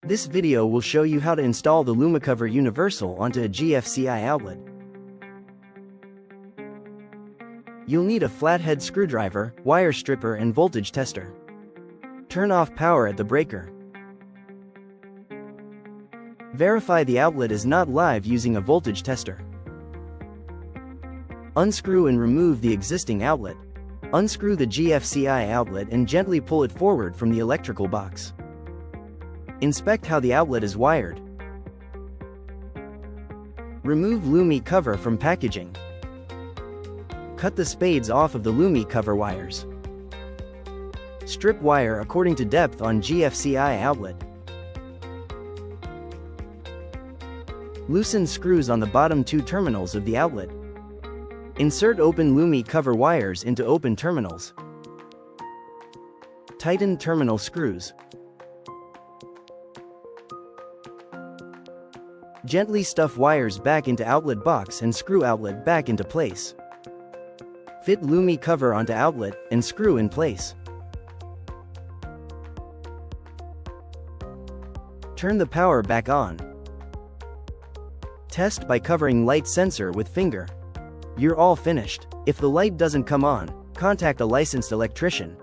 This video will show you how to install the LumiCover Universal onto a GFCI outlet. You'll need a flathead screwdriver, wire stripper and voltage tester. Turn off power at the breaker. Verify the outlet is not live using a voltage tester. Unscrew and remove the existing outlet. Unscrew the GFCI outlet and gently pull it forward from the electrical box. Inspect how the outlet is wired. Remove LumiCover from packaging. Cut the spades off of the LumiCover wires. Strip wire according to depth on GFCI outlet. Loosen screws on the bottom two terminals of the outlet. Insert open LumiCover wires into open terminals. Tighten terminal screws. Gently stuff wires back into outlet box and screw outlet back into place. Fit LumiCover onto outlet and screw in place. Turn the power back on. Test by covering light sensor with finger. You're all finished. If the light doesn't come on, contact a licensed electrician.